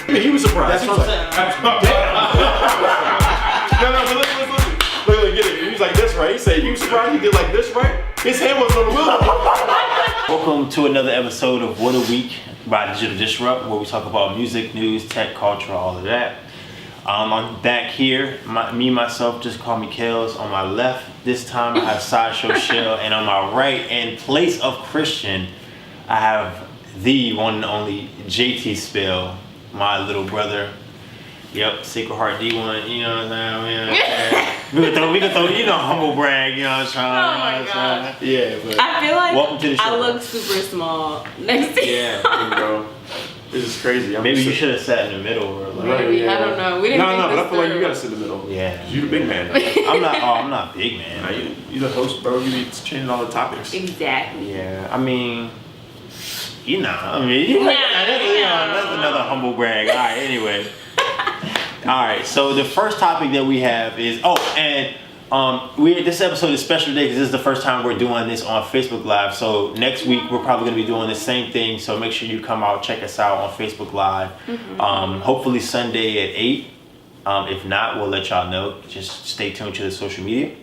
I mean, he was surprised. That's what I'm saying. No, but listen. Look, get it. He was like this, right? He said, you surprised he did like this, right? His hand was on the wheel. Welcome to another episode of What a Week by Digital Disrupt, where we talk about music, news, tech, culture, all of that. I'm back here. Myself, just call me Kels. On my left, this time I have Sideshow Shell, and on my right, in place of Christian, I have the one and only JT Spell, my little brother. Yep, Sacred Heart D1, you know what I'm saying? We can throw, humble brag, you know what I'm saying? Oh my God. Yeah, but I feel like welcome to the show. I look super small next to you. Yeah, bro. This is crazy. Maybe you should have sat in the middle. Or like, Maybe, yeah. I don't know. We didn't No, but I feel like you gotta through. sit in the middle. Yeah. You the big man. I'm not big, man. Nah, you the host, bro. You be changing all the topics. Exactly. Yeah, that's another humble brag. All right, anyway. All right, so the first topic that we have is this episode is special today because this is the first time we're doing this on Facebook Live. So next week we're probably going to be doing the same thing. So make sure you come out, check us out on Facebook Live. Mm-hmm. Hopefully Sunday at 8. If not, we'll let y'all know. Just stay tuned to the social media.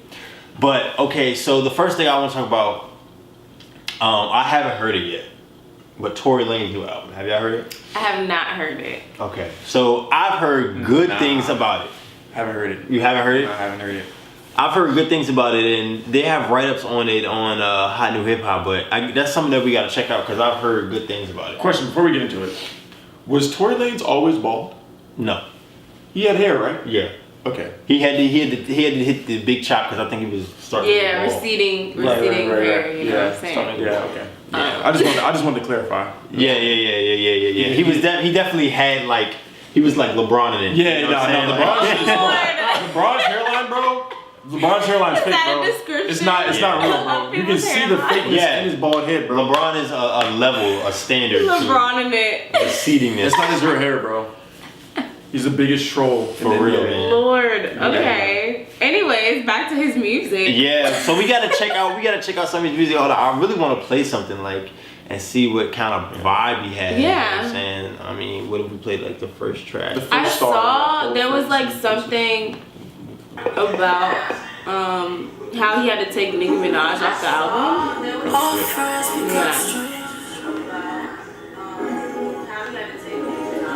But okay, so the first thing I want to talk about, I haven't heard it yet, but Tory Lanez new album. Have y'all heard it? I have not heard it. Okay, so I've heard good things about it. Haven't heard it. You haven't heard it? I haven't heard it. I've heard good things about it, and they have write-ups on it on Hot New Hip Hop, but that's something that we got to check out because I've heard good things about it. Question before we get into it: was Tory Lanez always bald? No. He had hair, right? Yeah. Okay. He had to hit the big chop because I think he was starting. Yeah, to bald. receding Right. hair. You know what I'm saying? Yeah. Okay. Yeah. I just wanted to clarify. Yeah. He definitely had he was like LeBron in it. Yeah. You know what I'm saying? LeBron's hairline, bro. LeBron's hairline's fake, bro. It's not real, bro. You can see the fakeness in his bald head, bro. LeBron is a level, a standard. LeBron in it. Recedingness. It's not his real hair, bro. He's the biggest troll For real, man. Lord. Okay. Anyways, back to his music. Yeah, so we gotta check out some of his music. I really want to play something and see what kind of vibe he had. Yeah. You know what I'm saying? I mean, what if we played the first track? I saw there was something about how he had to take Nicki Minaj off the album. Yeah.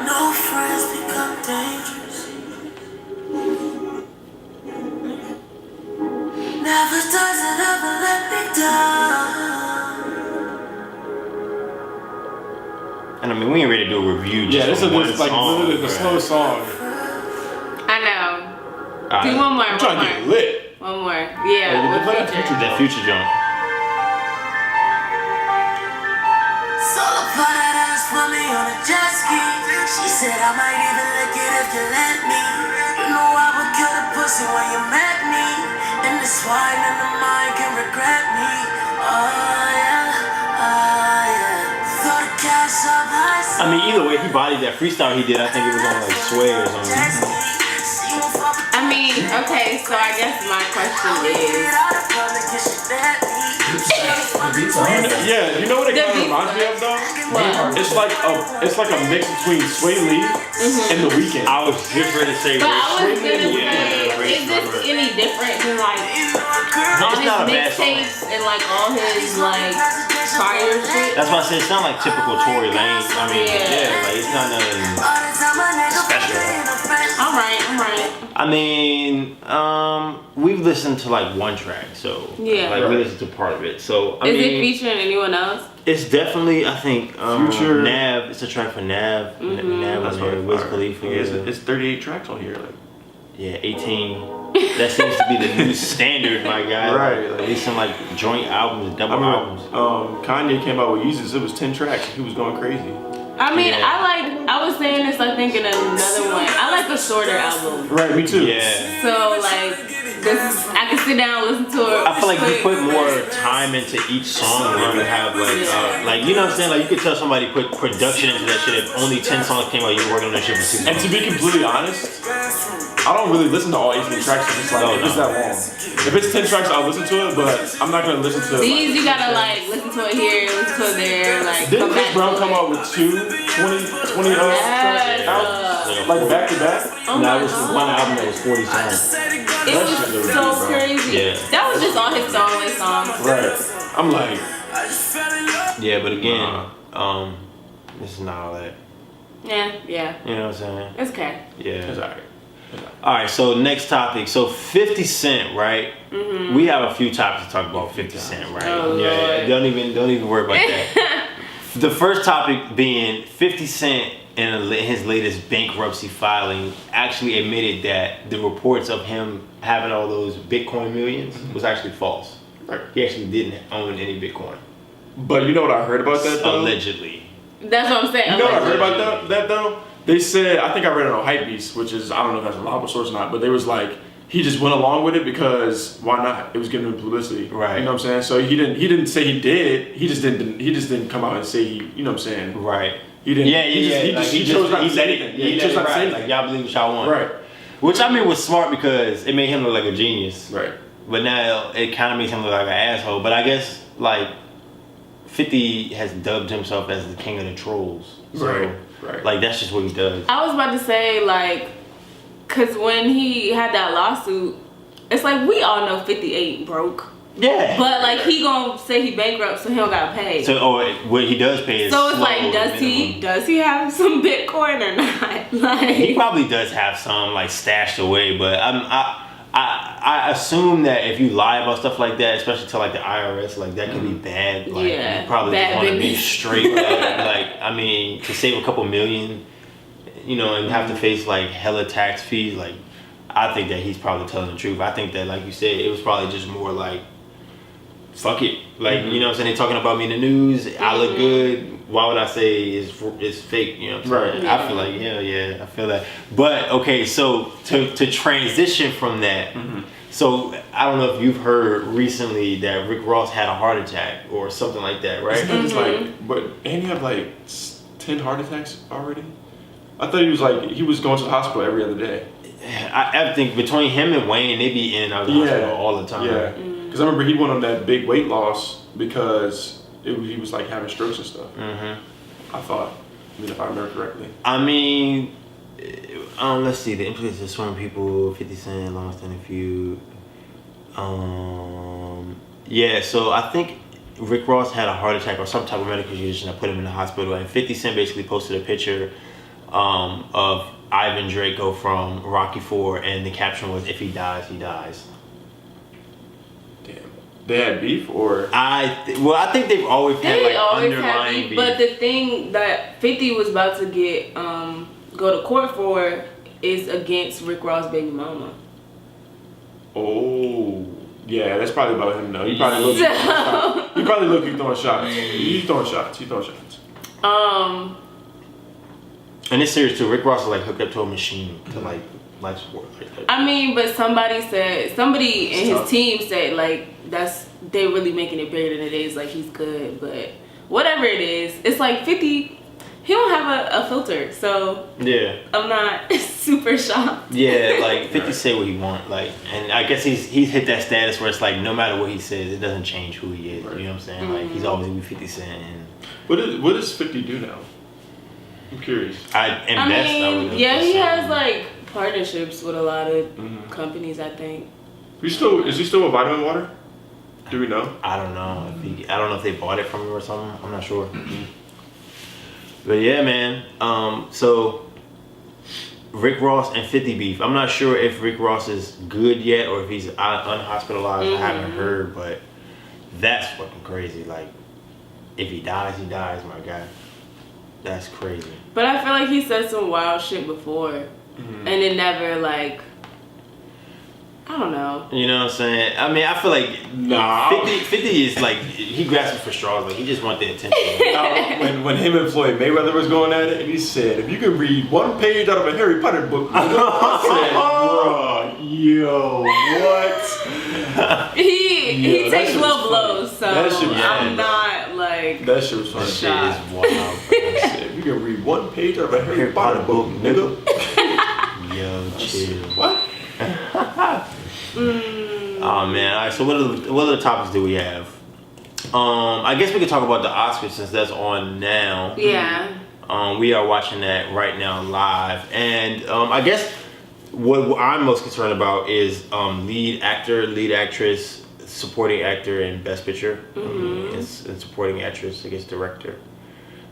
No friends become dangerous. Never does it ever let me down. And I mean, we ain't ready to do a review. Yeah, this is literally the slow song. I know. Right. Do one more. I'm trying to get lit. One more. Yeah. We'll play with Future. that Future joint. So the part that ass put me on a jet ski. She said I might even lick it if you let me. You know I would kill the pussy when you met me. And the swine in the mind can regret me. Oh yeah. Throw the cash up high. I mean, either way, he bodied that freestyle he did. I think it was on Sway or something. I mean, okay, so I guess my question is. Yeah, you know what it kind of reminds me of though? What? It's like a mix between Sway Lee and The Weeknd. I was just ready to say. But I was gonna say, Yeah, is this any different than all It's his not a bad song. mixtapes and all his fire shit? That's why I said it sounds like typical Tory Lanez. I mean, yeah, it's not nothing special. I'm right. I mean, we've listened to one track, so Yeah. we listened to part of it. So I Is mean, it featuring anyone else? it's definitely I think Future. Nav. It's a track for Nav. Nav was there. Wiz Khalifa. It's 38 tracks on here. Yeah, 18. That seems to be the new standard, my guy. Right. At least some joint albums, double albums. Kanye came out with Yeezus. It was 10 tracks. He was going crazy. I mean, Yeah. I was saying this, I think, in another one. I like a shorter album. Right, me too. Yeah. So, this, I can sit down and listen to it. I feel like you put more time into each song when you have you know what I'm saying? You could tell somebody put production into that shit. If only 10 songs came out, you were working on that shit for 6 And months. to be completely honest, I don't really listen to all 18 tracks. It's like if it's that long. If it's 10 tracks, I'll listen to it, but I'm not gonna listen to it. These you gotta like listen to it here, listen to it there, like. Didn't Chris Brown come out with 20 tracks out, like back to back? No, it was one album that was 40 songs. It was so crazy. Yeah. That was just on his throwaway songs. Right. I'm like. Yeah, but again, this is not all that. Yeah. You know what I'm saying? It's okay. Yeah. It's alright. Alright, so next topic. So 50 Cent, right? Mm-hmm. We have a few topics to talk about 50 Cent, right? Oh, yeah, don't even worry about that. The first topic being 50 Cent in his latest bankruptcy filing actually admitted that the reports of him having all those Bitcoin millions was actually false. Right. He actually didn't own any Bitcoin. But you know what I heard about that though? Allegedly. That's what I'm saying. You know what I heard about that though? They said, I think I read it on Hypebeast, which is, I don't know if that's a reliable source or not, but they was like, he just went along with it because why not? It was giving him publicity. Right. You know what I'm saying? So he didn't say he did. He just didn't come out and say he, you know what I'm saying? Right. He didn't. He chose not to say anything. He chose not to say anything. Like, y'all believe what y'all want. Right. Which I mean was smart because it made him look like a genius. Right. But now it kind of makes him look like an asshole. But I guess like 50 has dubbed himself as the king of the trolls. So, right. Like that's just what he does. I was about to say like, cause when he had that lawsuit, it's like we all know 50 ain't broke. Yeah. But like he gonna say he bankrupt, so he don't gotta pay. So what he does pay is so it's like does he have some Bitcoin or not? Like he probably does have some like stashed away, but I assume that if you lie about stuff like that, especially to like the IRS, like that could be bad. Like yeah, you probably just want to be business. straight. Like I mean, to save a couple million, you know, and have to face like hella tax fees, like I think that he's probably telling the truth. I think that, like you said, it was probably just more like, fuck it. Like, you know what I'm saying? They're talking about me in the news. I look good. Why would I say it's fake? You know what I'm saying? Right. Yeah. I feel like, yeah, I feel that. But, okay, so to transition from that, so I don't know if you've heard recently that Rick Ross had a heart attack or something like that, right? It's like, but ain't he have like 10 heart attacks already? I thought he was going to the hospital every other day. I think between him and Wayne, they be in and out of the hospital all the time. Yeah, because I remember he went on that big weight loss because he was like having strokes and stuff. I thought, if I remember correctly. I mean, let's see, the influence of sworn people, 50 Cent, long-standing feud. Yeah, so I think Rick Ross had a heart attack or some type of medical condition that put him in the hospital, and 50 Cent basically posted a picture of Ivan Draco from Rocky IV, and the caption was, "If he dies, he dies." Damn. They had beef, or I think they've always had like underlying beef. But the thing that 50 was about to get go to court for is against Rick Ross' baby mama. Oh, yeah, that's probably about him though. He probably look you throwing shots. He's throwing shots. And it's serious too. Rick Ross is like hooked up to a machine to like life support. Like I mean, but somebody in his team said like they really making it bigger than it is. Like he's good, but whatever it is, it's like 50. He don't have a filter, so yeah, I'm not super shocked. Yeah, like 50 say what he want, like, and I guess he's hit that status where it's like no matter what he says, it doesn't change who he is. You know what I'm saying? Like he's always gonna be 50 Cent. And what does 50 do now? I'm curious. He has like partnerships with a lot of companies. I think. Is he still with Vitamin Water? Do we know? I don't know. I don't know if they bought it from him or something. I'm not sure. But yeah, man. So Rick Ross and 50 beef. I'm not sure if Rick Ross is good yet or if he's unhospitalized. I haven't heard, but that's fucking crazy. Like, if he dies, he dies, my guy. That's crazy. But I feel like he said some wild shit before, and it never like. I don't know. You know what I'm saying? I mean, I feel like 50 is like, he grasping for straws. Like, he just want the attention. when him and Floyd Mayweather was going at it, and he said, if you could read one page out of a Harry Potter book, I said, bro, yo, what? He takes low blows, so I'm not like. That shit was funny. That shit is wild. If you can read one page out of a Harry Potter book, nigga. Yo, chill. What? Oh man! All right. So what other topics do we have? I guess we could talk about the Oscars since that's on now. Yeah. We are watching that right now live, and I guess what I'm most concerned about is lead actor, lead actress, supporting actor, and best picture. And supporting actress, I guess director.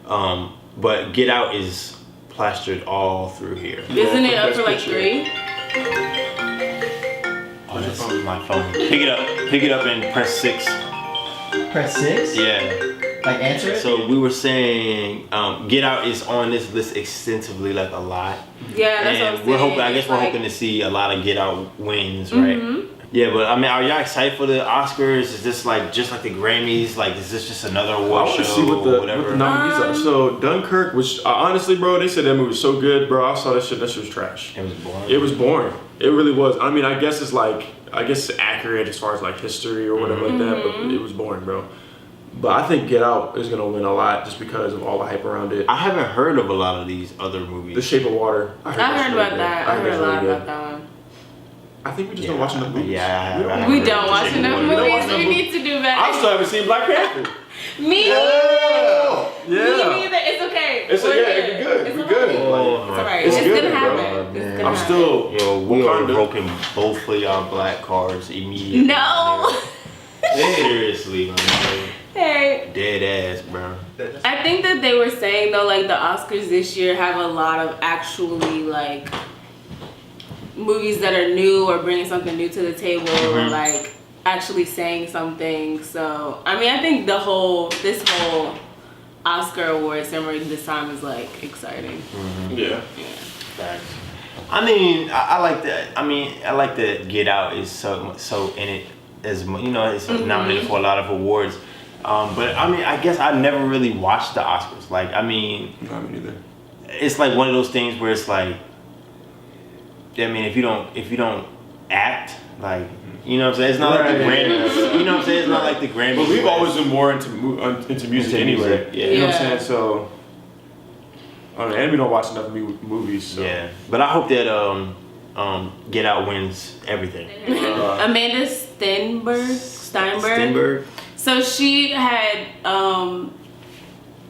But Get Out is plastered all through here. Isn't it up for like 3? Oh, that's my phone. Pick it up and press 6. Press 6? Yeah. Like answer it? So we were saying Get Out is on this list extensively, like a lot. Yeah, that's and what I'm saying. we're hoping. I guess It's we're like- hoping to see a lot of Get Out wins, right? Yeah, but I mean, are y'all excited for the Oscars? Is this like just like the Grammys? Like, is this just another I award want show to see what or the whatever? nominees are. So Dunkirk, which honestly, bro, they said that movie was so good, bro. I saw that shit. That shit was trash. It was boring. It was boring. It really was. I mean, I guess it's accurate as far as like history or whatever like that, but it was boring, bro. But I think Get Out is gonna win a lot just because of all the hype around it. I haven't heard of a lot of these other movies. The Shape of Water. I heard about that. I heard a lot about that one. I think we just don't watch enough movies. Yeah, We don't watch enough We don't watch movies. enough We movies. need to do I better. still haven't seen Black Panther. Me Yeah. Me neither. It's okay. It's We're yeah, it's good. It's We're alright. good. It's alright. It's It's good, gonna bro. happen. Man. It's gonna I'm happen. still Yo, we are Wakanda. revoking both of y'all black cards immediately. No. Seriously, man. Hey. Dead ass, bro. I think that they were saying though, like the Oscars this year have a lot of actually like movies that are new or bringing something new to the table or like actually saying something. So I mean, I think this whole Oscar award ceremony this time is like exciting. Yeah. Facts. I mean, I like that. I mean, I like that Get Out is so in it as you know, it's nominated for a lot of awards. But I mean, I guess I never really watched the Oscars. Like, I mean, No, me neither. it's like one of those things where it's like, I mean, if you don't act, like, you know what I'm saying? It's not like the Grammys. You know what I'm saying? It's not like the Grammys. But we've where- always been more into music anyway. Yeah. You know what I'm Yeah. saying? So, I don't know, and we don't watch enough movies. So. Yeah, but I hope that Get Out wins everything. Amanda Steinberg. So she had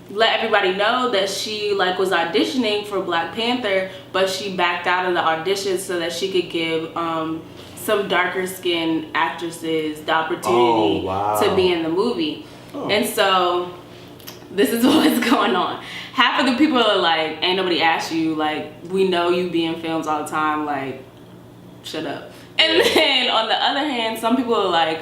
let everybody know that she like was auditioning for Black Panther, but she backed out of the audition so that she could give some darker skinned actresses the opportunity to be in the movie. And so this is what's going on. Half of the people are like, ain't nobody asked you, like, we know you be in films all the time, like, shut up. And then on the other hand, some people are like,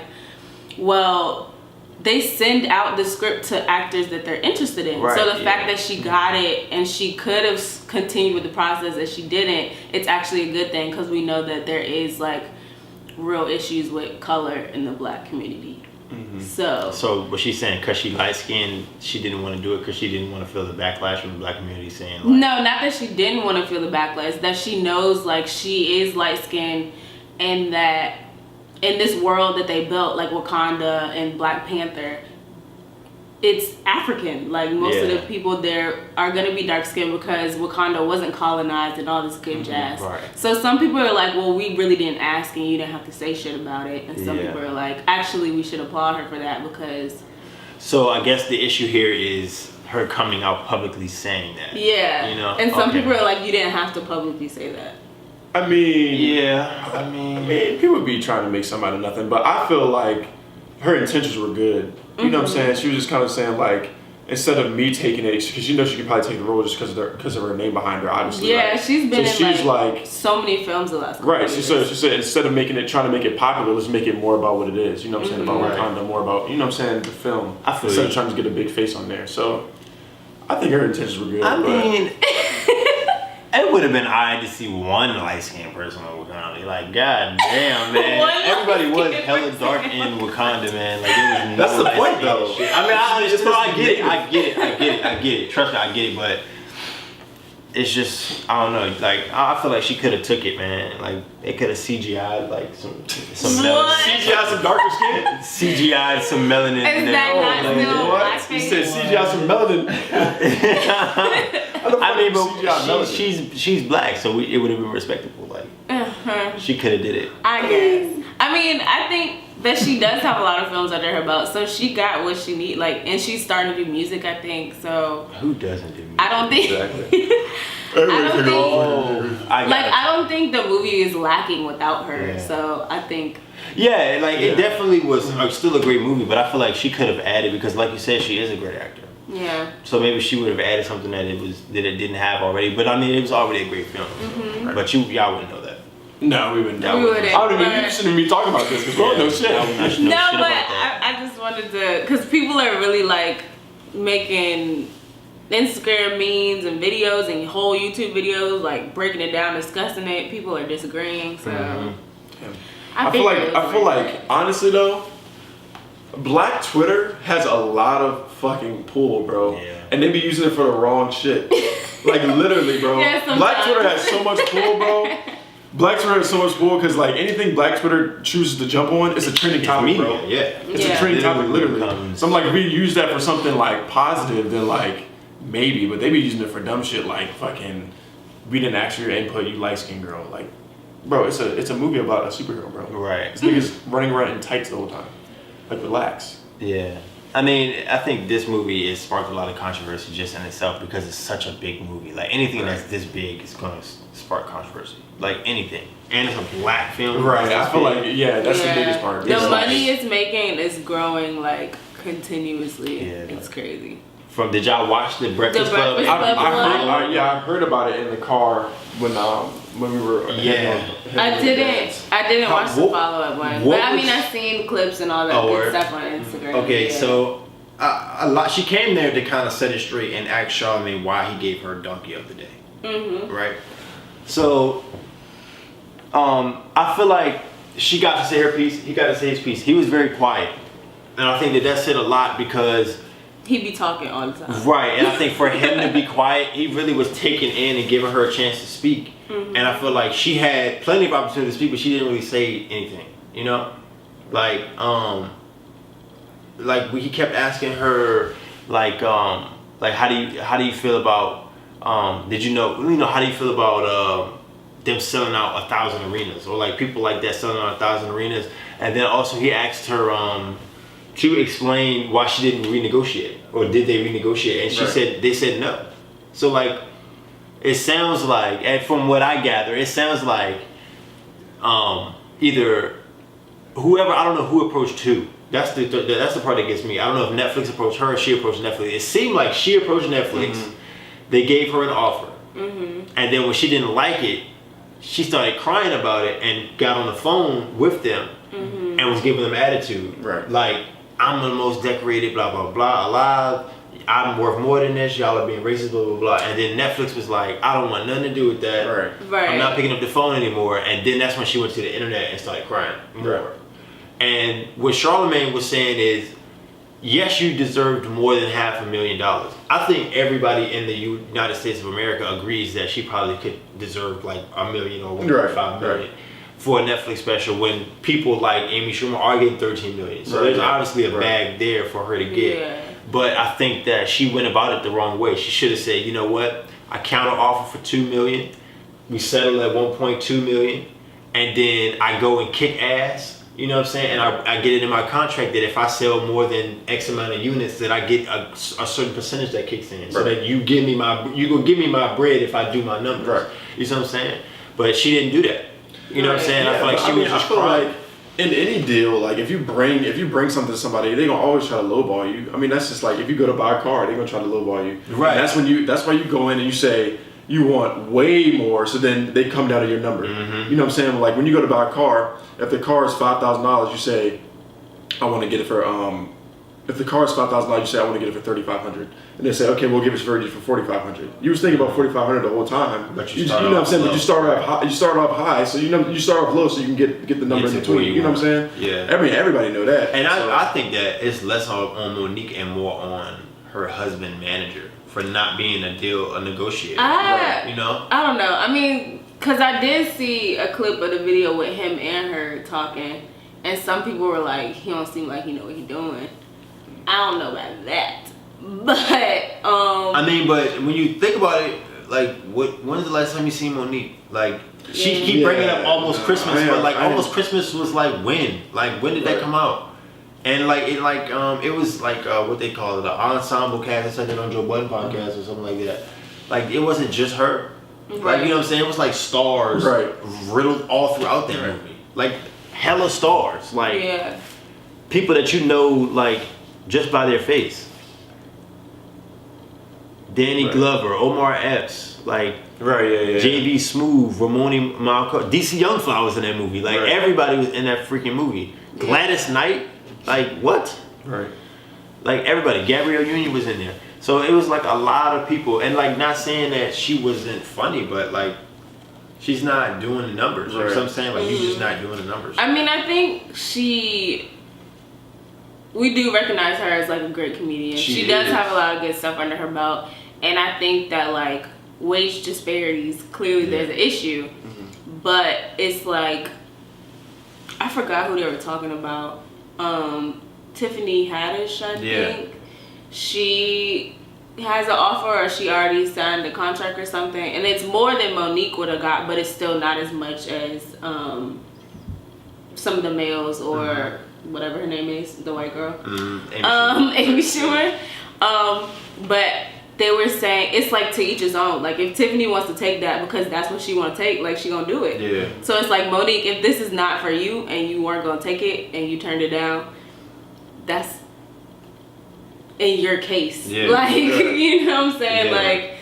well, they send out the script to actors that they're interested in. Right, so the fact that she got it and she could have continued with the process and she didn't, it's actually a good thing because we know that there is like real issues with color in the Black community. So what she's saying, because she light skinned, she didn't want to do it because she didn't want to feel the backlash from the Black community saying like, no, not that she didn't want to feel the backlash, that she knows like she is light skinned and that in this world that they built, like Wakanda and Black Panther, it's African. Like most of the people there are gonna be dark skinned because Wakanda wasn't colonized and all this good jazz. Right. So some people are like, well, we really didn't ask and you didn't have to say shit about it. And some people are like, actually, we should applaud her for that because. So I guess the issue here is her coming out publicly saying that. Yeah. You know. And some people are like, you didn't have to publicly say that. I mean, I mean, people be trying to make something out of nothing, but I feel like her intentions were good. You know what I'm saying? She was just kind of saying like, instead of me taking it, because you know she could probably take the role just because of her name behind her, obviously. Yeah, right? she's been so in she's like so many films the last couple right. of She years. said instead of trying to make it popular, let's make it more about what it is. You know what I'm saying? About Wakanda, more about the film. I feel instead you. of trying to get a big face on there. So I think her intentions were good. I but mean, it would have been odd to see one light skinned person on Wakanda. Like, god damn, man. One Everybody was light-skinned hella person. dark in Wakanda, man. Like, there was no That's the point, light-skinned though. shit. I mean, I get it. Trust me, I get it. But it's just, I don't know. Like, I feel like she could have took it, man. Like, it could have CGI'd like some melanin. CGI some darker skin. CGI'd some melanin. Is in that there. not Like, still What? blackface? You said CGI some melanin. I mean, CGI but she's black, so it would have been respectable. she could have did it. I guess. I mean, I think that she does have a lot of films under her belt, so she got what she need. Like, and she's starting to do music, I think. So who doesn't do music? I don't think. Exactly. I don't think the movie is lacking without her. Yeah. So I think. Yeah, like it definitely was still a great movie, but I feel like she could have added because, like you said, she is a great actor. Yeah. So maybe she would have added something that it didn't have already. But I mean, it was already a great film. Mm-hmm. But y'all wouldn't know that. No, we wouldn't. We wouldn't. I don't even. You shouldn't be talking about this because we don't know shit. No, but I just wanted to, because people are really like making Instagram memes and videos and whole YouTube videos, like breaking it down, discussing it. People are disagreeing, so. I feel like honestly though, Black Twitter has a lot of fucking pull, bro. Yeah. And they be using it for the wrong shit. Like literally, bro. Yeah, Black Twitter has so much pull, bro. Black Twitter has so much pull because like anything Black Twitter chooses to jump on, it's a trending topic, bro. Yeah. It's a trending topic, literally. So I'm like, if we use that for something like positive, then like maybe, but they be using it for dumb shit like fucking, we didn't ask for your input, you light skinned girl. Like, bro, it's a movie about a superhero, bro. Right. This nigga's running around in tights the whole time. Like, relax. Yeah. I mean, I think this movie has sparked a lot of controversy just in itself because it's such a big movie. Like anything that's this big is going to spark controversy. Like anything. And it's a Black film. Right. I feel like, that's the biggest part. The money it's making is growing like continuously. Yeah, it's crazy. Did y'all watch the Breakfast Club? I heard about it in the car when we were. I didn't watch the follow-up one, but I mean I've seen clips and all that good stuff on Instagram. Okay, so a lot. She came there to kind of set it straight and ask Charlamagne why he gave her Donkey of the Day. Right. So, I feel like she got to say her piece. He got to say his piece. He was very quiet, and I think that said a lot because. He be talking all the time. Right, and I think for him to be quiet, he really was taking in and giving her a chance to speak. And I feel like she had plenty of opportunity to speak, but she didn't really say anything. You know, like he kept asking her, like how do you feel about how do you feel about them selling out 1,000 arenas or like people like that selling out 1,000 arenas, and then also he asked her. To explain why she didn't renegotiate, or did they renegotiate? And she said they said no. So like, it sounds like, and from what I gather, it sounds like either whoever, I don't know who approached who. That's the part that gets me. I don't know if Netflix approached her or she approached Netflix. It seemed like she approached Netflix. They gave her an offer, and then when she didn't like it, she started crying about it and got on the phone with them and was giving them attitude. Right. Like, I'm the most decorated, blah, blah, blah, alive. I'm worth more than this. Y'all are being racist, blah, blah, blah. And then Netflix was like, I don't want nothing to do with that. Right. I'm not picking up the phone anymore. And then that's when she went to the internet and started crying more. Right. And what Charlamagne was saying is, yes, you deserved more than $500,000. I think everybody in the United States of America agrees that she probably could deserve like $1 million or $1.5 million. For a Netflix special when people like Amy Schumer are getting $13 million. So there's obviously a bag there for her to get. Yeah. But I think that she went about it the wrong way. She should have said, you know what? I counter offer for $2 million. We settle at $1.2 million. And then I go and kick ass. You know what I'm saying? And I get it in my contract that if I sell more than X amount of units, that I get a certain percentage that kicks in. So that you gonna give me my bread if I do my numbers. Right. You know what I'm saying? But she didn't do that. You know what I'm saying? I feel like she was just crying. Like in any deal, like if you bring something to somebody, they're gonna always try to lowball you. I mean, that's just like if you go to buy a car, they're gonna try to lowball you. Right. And that's why you go in and you say you want way more, so then they come down to your number. You know what I'm saying? Like when you go to buy a car, if the car is $5,000, you say, I want to get it for if the car is $5,000, you say I want to get it for $3,500, and they say, okay, we'll give it for $4,500. You was thinking about $4,500 the whole time, but you know what I'm saying? But you start off high. You start off high, so you start off low, so you can get the number in between. You know what I'm saying? Yeah. I mean, everybody know that. And I think that it's less on Monique and more on her husband manager for not being a negotiator. You know? I don't know. I mean, because I did see a clip of the video with him and her talking, and some people were like, he don't seem like he know what he's doing. I don't know about that. But I mean, but when you think about it, like, when's the last time you seen Monique? Like, she keep bringing up Almost Christmas, but like, Almost Christmas was like when? Like, when did that come out? And like, it was like what they call it, the ensemble cast. I said it on Joe Budden podcast or something like that. Like, it wasn't just her. Like, you know what I'm saying? It was like stars riddled all throughout that movie. Like, hella stars. Like, people that you know, like, just by their face. Danny Glover, Omar Epps, like, JB Smooth, Ramoni Malco, DC Young Flowers in that movie. Like, everybody was in that freaking movie. Gladys Knight, like, what? Right. Like, everybody. Gabrielle Union was in there. So it was like a lot of people, and like, not saying that she wasn't funny, but like, she's not doing the numbers. You know what I'm saying? Like, you're just not doing the numbers. I mean, I think we do recognize her as like a great comedian. She does have a lot of good stuff under her belt, and I think that like wage disparities, clearly there's an issue, but it's like, I forgot who they were talking about. Tiffany Haddish, I think. She has an offer, or she already signed a contract or something, and it's more than Monique would have got, but it's still not as much as some of the males or whatever her name is, the white girl, Amy Schumer. But they were saying it's like to each his own. Like, if Tiffany wants to take that because that's what she want to take, like, she gonna do it. Yeah. So it's like, Monique, if this is not for you and you weren't gonna take it and you turned it down, that's in your case. Like, you know what I'm saying? Like,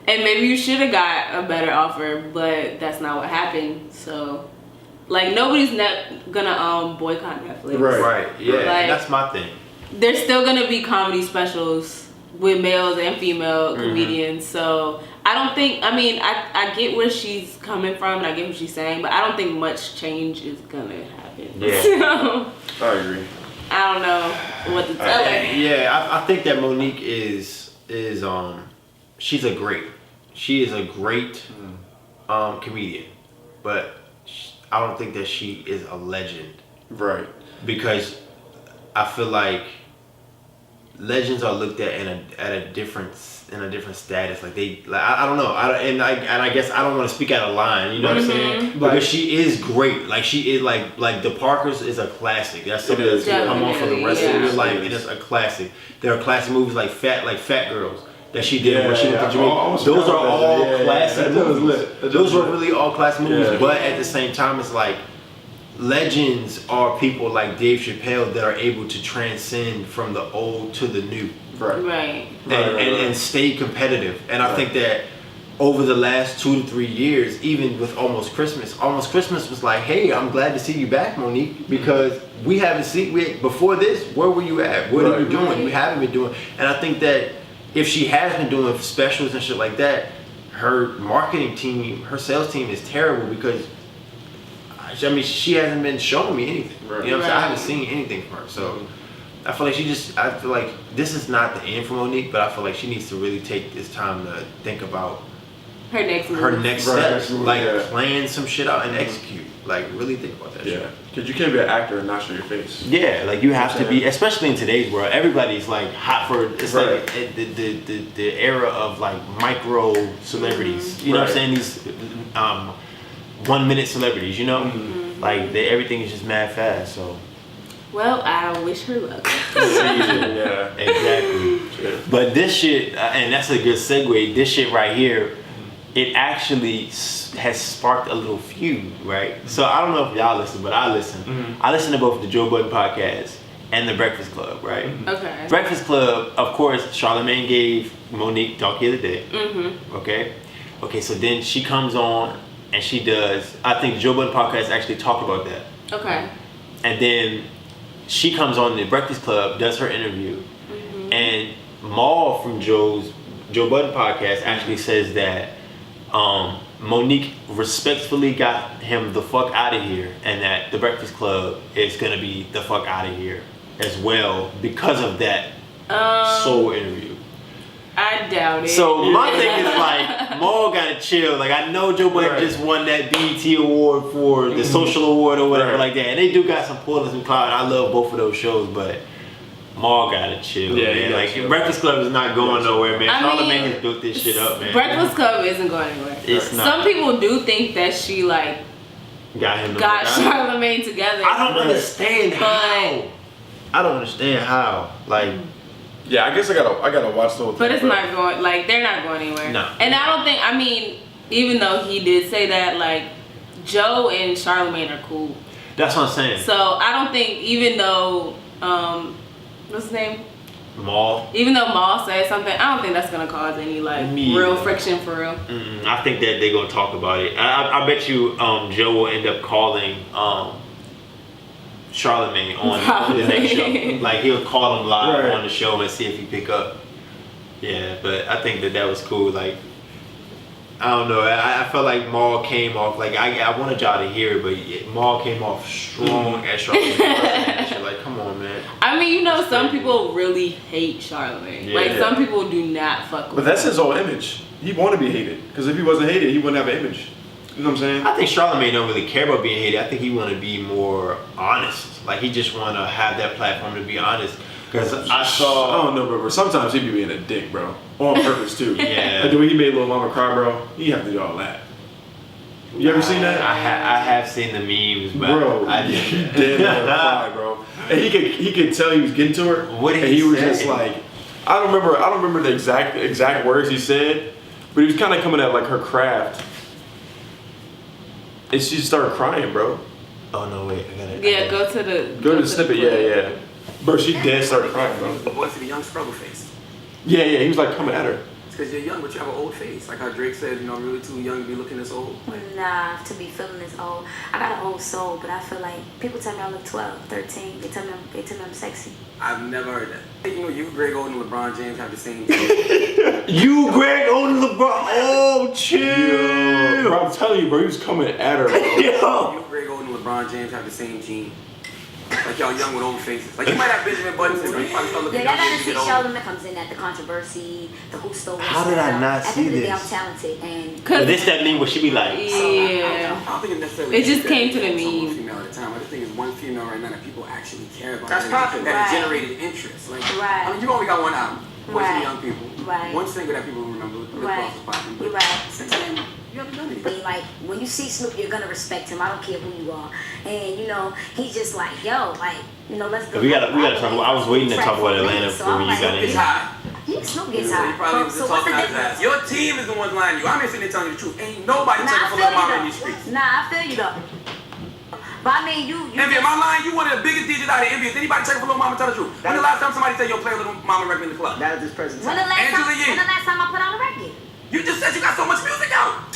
and maybe you should have got a better offer, but that's not what happened. So, like, nobody's gonna boycott Netflix. Right. Yeah. Like, that's my thing. There's still gonna be comedy specials with males and female comedians. So I don't think, I mean, I get where she's coming from and I get what she's saying, but I don't think much change is gonna happen. So, I agree. I don't know what to tell her. I think that Monique is she is a great comedian, but I don't think that she is a legend. Right. Because I feel like legends are looked at in a different status. Like, I don't know. I guess I don't want to speak out of line. You know what I'm saying? Because she is great. Like, she is like The Parkers is a classic. That's something that's gonna come on for the rest of your life. It is a classic. There are classic movies like Fat Girls that she did when she went to Jamaica. Those are all classic movies. Those were really all classic movies. But at the same time, it's like, legends are people like Dave Chappelle that are able to transcend from the old to the new. Right. And stay competitive. And I think that over the last 2 to 3 years, even with Almost Christmas was like, hey, I'm glad to see you back, Monique, because we haven't seen, before this, where were you at? What are you doing? You haven't been doing. And I think that if she has been doing specials and shit like that, her marketing team, her sales team is terrible, because I mean, she hasn't been showing me anything. You know what I'm saying? I haven't seen anything from her. So I feel like I feel like this is not the end for Monique, but I feel like she needs to really take this time to think about her next steps. Like, plan some shit out and execute. Like, really think about that shit. Because you can't be an actor and not show your face. Yeah, like, you have to be, especially in today's world, everybody's like hot for, it's like the era of like micro celebrities. You know what I'm saying? These 1 minute celebrities, you know? Like, everything is just mad fast, so. Well, I wish her luck. Yeah, exactly. But this shit, and that's a good segue, this shit right here, it actually has sparked a little feud, right? So I don't know if y'all listen, but I listen. I listen to both the Joe Budden podcast and the Breakfast Club, right? Okay. Breakfast Club, of course, Charlamagne gave Monique Donkey of the Day. Okay, so then she comes on and she does, I think Joe Budden podcast actually talked about that. Okay. And then she comes on the Breakfast Club, does her interview, and Maul from Joe Budden podcast actually says that Monique respectfully got him the fuck out of here, and that the Breakfast Club is gonna be the fuck out of here as well because of that soul interview. I doubt it. So my thing is like, Maul gotta chill. Like, I know Joe Budden just won that BET award for the social award or whatever like that, and they do got some pull and some clout. I love both of those shows, but Maul gotta chill, Yeah, man. Like chill. Breakfast Club is not going nowhere, man. I mean, Charlamagne has built this shit up, man. Breakfast Club isn't going anywhere. It's not. Some people do think that she like got Charlamagne together. I don't understand how. I don't understand how. Like, Yeah, I guess I gotta watch the whole thing. but it's not going. Like they're not going anywhere. No. And I don't think. I mean, even though he did say that, like Joe and Charlamagne are cool. that's what I'm saying. So I don't think, even though what's his name? Maul. Even though Maul said something, I don't think that's gonna cause any like real friction for real. I think that they're gonna talk about it. I bet you Joe will end up calling Charlamagne on the next show. Like he'll call him live on the show and see if he pick up. Yeah, but I think that was cool. Like, I don't know. I felt like Maul came off, like, I wanted y'all to hear it, but Maul came off strong at Charlamagne. Like, come on, man. I mean, you know, some people really hate Charlamagne. Yeah. Like, some people do not fuck with But that's him. his whole image. He want to be hated. Because if he wasn't hated, he wouldn't have an image. You know what I'm saying? I think Charlamagne don't really care about being hated. I think he want to be more honest. Like, he just want to have that platform to be honest. Because I don't know, bro. Sometimes he be being a dick, bro. On purpose, too. Yeah. Like the way he made Lil Mama cry, bro. He have to do all that. You ever seen that? I have seen the memes, but bro, I he did cry, bro. And he could tell he was getting to her. What did and he was say? just like, I don't remember the exact words he said, but he was kind of coming at like her craft. And she started crying, bro. Oh no, wait, I gotta. Yeah, go to the snippet, clip. yeah. Bro, she dead started crying, bro. The voice of the young struggle face. Yeah, he was like coming at her. It's because you're young, but you have an old face. Like how Drake said, you know, I'm really too young to be looking this old. Nah, to be feeling this old. I got an old soul, but I feel like people tell me I look 12, 13. They tell me I'm sexy. I've never heard that. You know, you, Greg Oden, and LeBron James have the same. You, Greg Oden, LeBron. Oh, chill. Yo, bro, I'm telling you, bro, he was coming at her, bro. Yo. You, Greg Oden, and LeBron James have the same gene. Like y'all young with old faces. Like you might have Benjamin Budden syndrome. You probably start looking Yeah, y'all young gotta as you see get older. Charlamagne comes in at the controversy, the who stole what. How did I not At the see end of the day, this? I'm talented, and But this that thing where she be like, Yeah. I don't think it necessarily. It just came to the one meme. female at a time. I just think it's one female right now that people actually care about. That's that popular. has Right. generated interest. Like, Right. I mean, you only got one album. Voice of Right. the Young People. Right. One single that people remember. Lip Right. Gloss was popping. You're But right. since then, you haven't done anything. But like when you see Snoop, you're gonna respect him. I don't care who you are, and you know he's just like, yo, like you know, let's go. we gotta talk about. I was waiting to talk about Atlanta So before I'm you like, got in It's here. hot. Yeah, Snoop gets So high. you probably was So just what's the talking out of difference? that. Your team is the ones lying to you. I'm here sitting there telling you the truth. Ain't nobody Nah, checking I for feel Lil Mama in you these streets. though. Nah, I feel you though. But I mean, you. Envy, am I lying? You one of the biggest DJs out of Envy. Is anybody checking for Lil Mama? Tell the truth. When the last time somebody said, yo, play a Lil Mama record in the club? Not at this present When the time. last time? Angela Yee. When the last time I put out a record? You just said you got so much music out.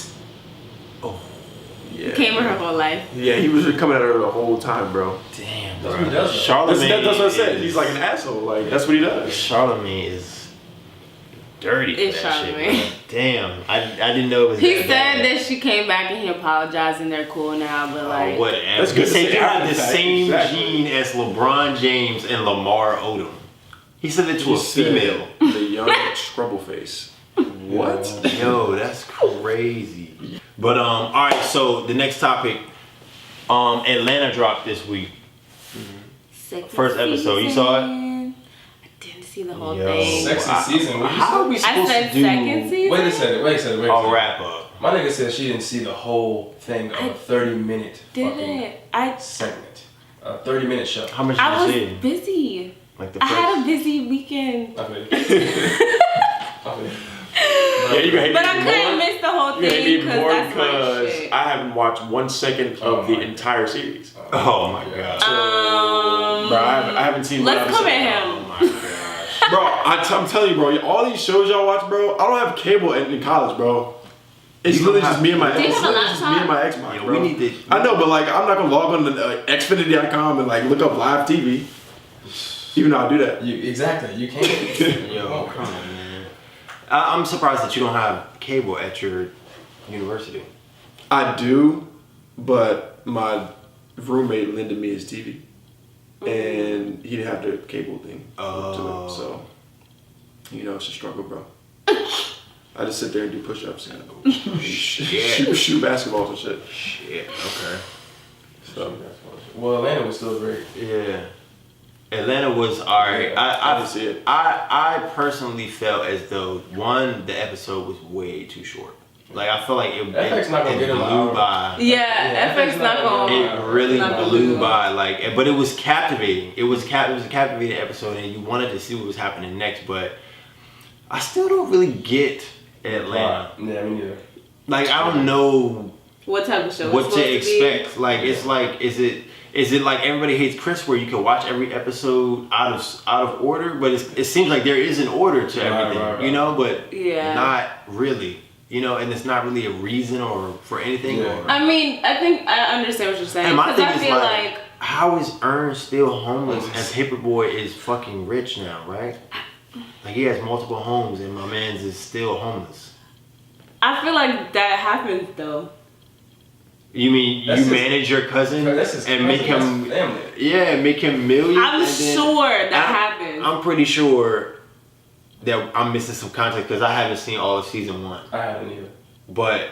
Yeah. Came with her whole life. Yeah, he was coming at her the whole time, bro. Damn, That's what he does, though. Charlamagne. That's what I said. is- He's like an asshole. Like, that's what he does. Charlamagne is dirty for It's that Charlamagne. shit, bro. Damn, I didn't know it was He that said bad. that she came back and he apologized and they're cool now, but like, Oh, whatever. That's He good to said say you have after the the fact. same Exactly. gene as LeBron James and Lamar Odom. He said it to He a said, female. The young scrubble face. What? Yo, that's crazy. But all right. So the next topic, Atlanta dropped this week. second First episode, you saw it? season. I didn't see the whole Yo. thing. Second season. What you How are we said? I supposed said to do second season. Wait a second. a wrap up? My nigga said she didn't see the whole thing of a 30-minute Didn't I? segment. A 30-minute show. How much did I was you see? busy. Like the I had first. a busy weekend, I feel you. I feel you. Yeah, you can hate but me I even couldn't more. miss the whole You can hate me thing even because more that's my because shit. I haven't watched 1 second Oh of the my. entire series. Oh my god. Bro, I haven't seen one Let's come episode. at Oh him. my gosh. Bro, I'm telling you, bro, all these shows y'all watch, bro, I don't have cable in college, bro. It's You literally don't just me and my Do you It's have a literally just me and my laptop? Xbox, Yo, bro. we need to. I know, but like, I'm not gonna log on to Xfinity.com and like look up live TV. Even though I do that. Exactly. You can't. Yo, come on, man. I'm surprised that you don't have cable at your university. I do, but my roommate lended me his TV, and he didn't have the cable thing hooked to it, so you know it's a struggle, bro. I just sit there and do push-ups and shoot basketballs and shit. Shit. Okay. So Well, Atlanta was still great. Yeah. Atlanta was alright. I didn't see it. I personally felt as though the episode was way too short. Like I feel like FX not gonna get him blew out. by. Yeah, FX not gonna. It really not gonna blew do by. Like, but it was captivating. It was a captivating episode, and you wanted to see what was happening next. But I still don't really get Atlanta. Yeah, me neither. Like I don't know What type of show? what to expect. Like it's like is it like Everybody Hates Chris where you can watch every episode out of order? But it seems like there is an order to everything, right. you know. But Yeah. not really. You know, and it's not really a reason or for anything. Yeah. Or, I mean, I think I understand what you're saying. and my Because thing I is feel like, how is Earn still homeless and Paperboy is fucking rich now, right? Like he has multiple homes and my man's is still homeless. I feel like that happens though. You mean That's you his- manage your cousin That's his and make cousin, him, that's family. yeah, make him millions? I'm and then- sure that happens. I'm pretty sure that I'm missing some context because I haven't seen all of season 1. I haven't either. But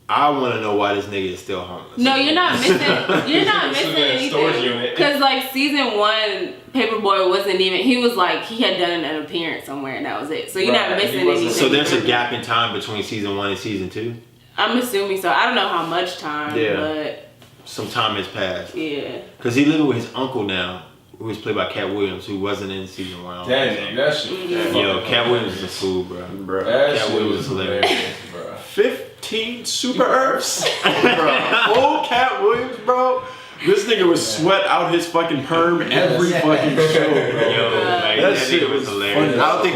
I want to know why this nigga is still homeless. No, you're not missing. You're not missing This is a storage anything. unit. Because like season 1, Paperboy wasn't even. He was like he had done an appearance somewhere and that was it. So you're not Right, he missing wasn't- anything. So there's a gap in time between season 1 and season 2. I'm assuming so. I don't know how much time, Yeah. but Some time has passed. yeah. Because he living with his uncle now, who was played by Cat Williams, who wasn't in season 1. That nigga, that shit. Yo, Cat Williams is a fool, bro. Bro. That Cat shit Williams was is hilarious. hilarious, bro. 15 Super Earths. Bro. Old Cat Williams, bro. This nigga would sweat out his fucking perm every fucking show, bro. Yo, like, That that shit nigga was was hilarious. funny. I don't think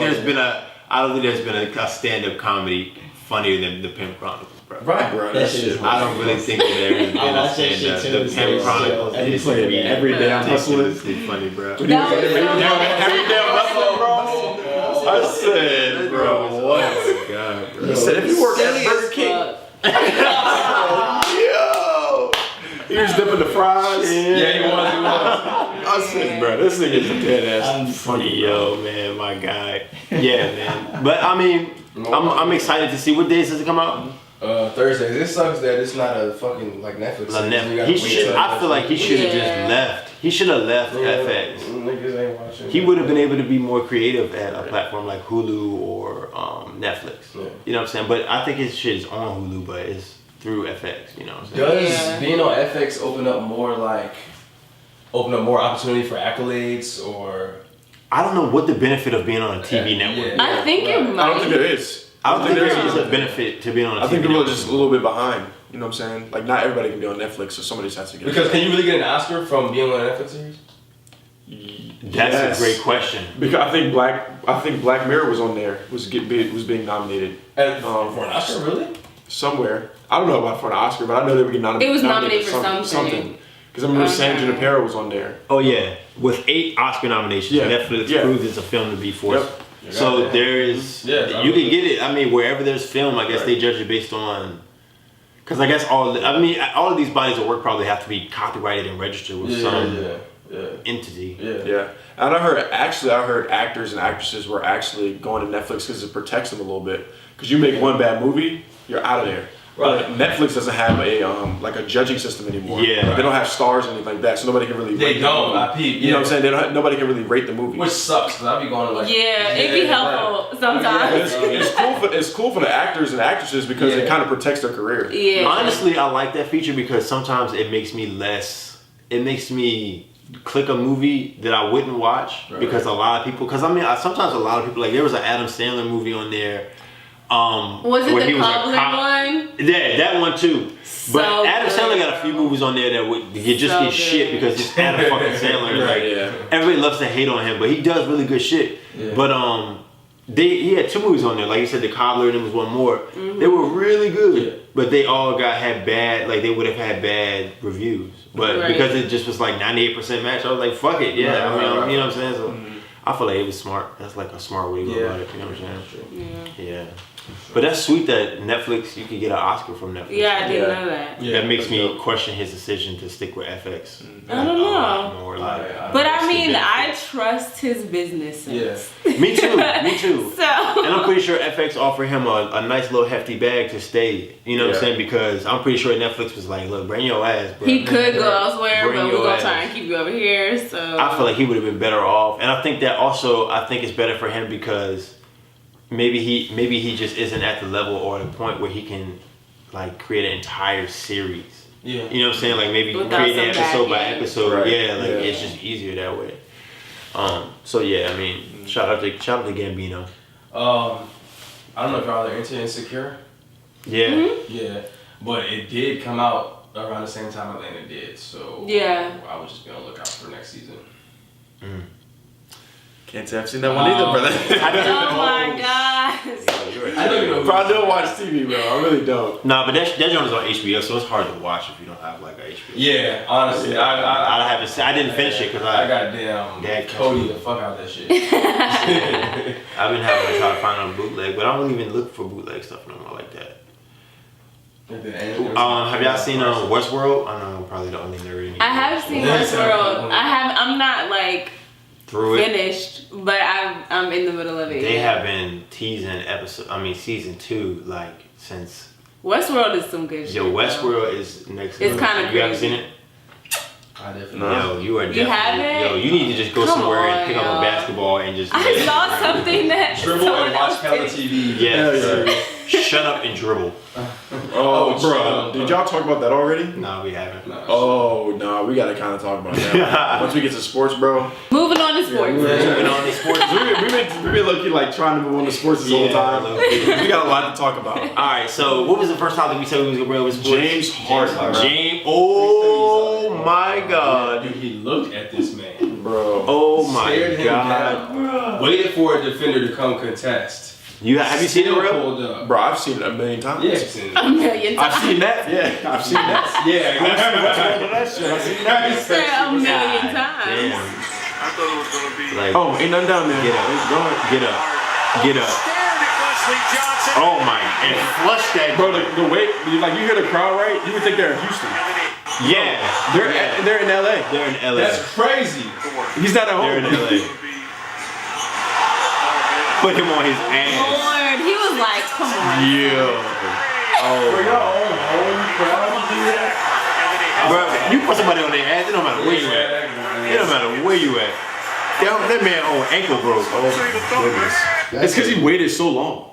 there's been a stand-up comedy funnier than the Pimp Chronicles, bro. Right, Bro, That that shit shit. is I don't really think that there has been I a watch that shit stand-up. too. The It's Pimp so Chronicles every is play of it. Every day I'm hustling. ridiculously funny, bro. That was so Every day I'm hustling, bro. I said, bro, what? Oh my god, bro. He said, if you work at silly Burger as King, fuck. yo, he was dipping the fries. Yeah, he was. I said, bro, this nigga's a dead ass I'm funny, Yo, man, my guy. Yeah, man. But I mean, I'm excited to see what days does it come out. Thursday. This sucks that it's not a fucking like Netflix. Like, series. You gotta he wait should. till I feel like he should have Yeah. just left. He should have left Yeah, FX. Niggas ain't watching. He would have been able to be more creative at a platform like Hulu or Netflix. Yeah. You know what I'm saying? But I think his shit is on Hulu, but it's through FX. You know what I'm saying? Does Yeah. being on FX open up more opportunity for accolades or? I don't know what the benefit of being on a TV Yeah. network. Yeah. I think it Right. might. I don't think there is. I don't think there there is a benefit to being on a TV I think people are network. just a little bit behind. You know what I'm saying? Like, not everybody can be on Netflix, so somebody just has to get Because can you really get an Oscar from being on a Netflix series? That's Yes. a great question. Because I think Black Mirror was on there, was being nominated For an Oscar, really? somewhere. I don't know about for an Oscar, but I know they were getting It was nominated for something. Because I remember Okay. San Junipero was on there. Oh yeah, with 8 Oscar nominations, Yeah. Netflix Yeah. proves it's a film to be forced. Yep. So Yeah. there is, Yeah, you can get it. I mean, wherever there's film, I guess they judge it based on. Because I guess all of these bodies of work probably have to be copyrighted and registered with some entity. Yeah. And I heard actors and actresses were actually going to Netflix because it protects them a little bit. Because you make one bad movie, you're out of there. Right. But Netflix doesn't have a judging system anymore. Yeah. They don't have stars or anything like that, so nobody can really They rate don't. the I movie. peep. You know what I'm saying? Nobody can really rate the movie. Which sucks, because I be going to like. Yeah, it'd be helpful sometimes. It's cool for the actors and actresses because it kind of protects their career. Yeah. Honestly, I like that feature because sometimes it makes me click a movie that I wouldn't watch because sometimes a lot of people, like there was an Adam Sandler movie on there. Was it where the he was a cobbler cop. one? Yeah, that one too. But So Adam good. Sandler got a few movies on there that would get So get shit good. because it's Adam fucking Sandler. Right, Like yeah. everybody loves to hate on him, but he does really good shit. Yeah. But he had 2 movies on there. Like you said, The Cobbler and there was one more. Mm-hmm. They were really good, but they all had bad. Like they would have had bad reviews, but Right. because it just was like 98% match, I was like, fuck it, yeah. Right. You know what I'm saying? So I feel like it was smart. That's like a smart way to go Yeah. about it. You know what I'm saying? Yeah. But that's sweet that Netflix, you could get an Oscar from Netflix. Yeah, I didn't know that. Yeah, That makes that's me dope. question his decision to stick with FX. I don't know. More like, But I That's the mean, I benefit. trust his business sense. Me too. Me too. So And I'm pretty sure FX offered him a nice little hefty bag to stay. You know what I'm saying? Because I'm pretty sure Netflix was like, look, bring your ass, bro. he could go elsewhere, Bring but we're your gonna ass. try and keep you over here. So I feel like he would have been better off, and I think that also I think it's better for him because maybe he just isn't at the level or the point where he can like create an entire series. Yeah. You know what I'm saying? Like maybe Without create an some episode by back end. episode. Right. Yeah, like Yeah. it's just easier that way. So yeah, I mean, shout out to Gambino. I don't know if y'all are into Insecure. Yeah. Mm-hmm. Yeah, but it did come out around the same time Atlanta did, so Yeah. I was just gonna look out for next season. Can't say I've seen that one either, brother. oh my gosh. I don't even know. Bro, I don't watch TV, bro. I really don't. Nah, but that joint is on HBO, so it's hard to watch if you don't have like a HBO. Yeah, honestly, I I haven't seen. I didn't finish it because I got damn Dad Cody the fuck out that shit. I've been having to try to find a bootleg, but I don't even look for bootleg stuff no more like that. Have y'all seen Westworld? I know I'm probably the only nerd in here. I have seen Westworld. I'm not like Through it. finished, but I'm in the middle of it. They yeah. have been teasing season 2 like since. Westworld is some good shit. Yo, though. Westworld is next. It's kinda You haven't crazy. seen it? I definitely. Yo, you are You definitely. haven't? Yo, you need to just go Come somewhere on, and pick up yo. a basketball and just. I saw something that Dribble someone and watch else Hella did. TV. Yes. Shut up and dribble. Oh, bro. Did y'all talk about that already? No, we haven't. Oh, no. We got to kind of talk about that. Once we get to sports, bro. Moving on to sports. Moving on to sports. We've been lucky, like, trying to move on to sports this whole time. We got a lot to talk about. All right, so what was the first topic we said we was gonna bring up? James Harden. James. Oh my God. Dude, he looked at this man. Bro. Oh my Stared him God. down. Waited for a defender to come contest. Have you seen it, Still real? pulled up. Bro, I've seen it a million times. Yeah, I've seen it. A million times. I've seen that. Yeah, I've seen that. Yeah, That shit. I've seen that. You said a million times. Damn. I thought it was gonna be. Like, Oh, ain't nothing down there. Get up. Go ahead. get up. Get up. Oh my. And flush that. Bro, the way, like, you hear the crowd, right? You would think they're in Houston. Yeah. They're in LA. They're in LA. That's crazy. He's not at They're in home. LA. Put him on his ass. Lord, he was like, come on. Yeah. For your own home crowd to do that? Bro, you put somebody on their ass, it don't matter where you at. It don't matter where you at. That man on ankle broke. Oh It's because he waited so long.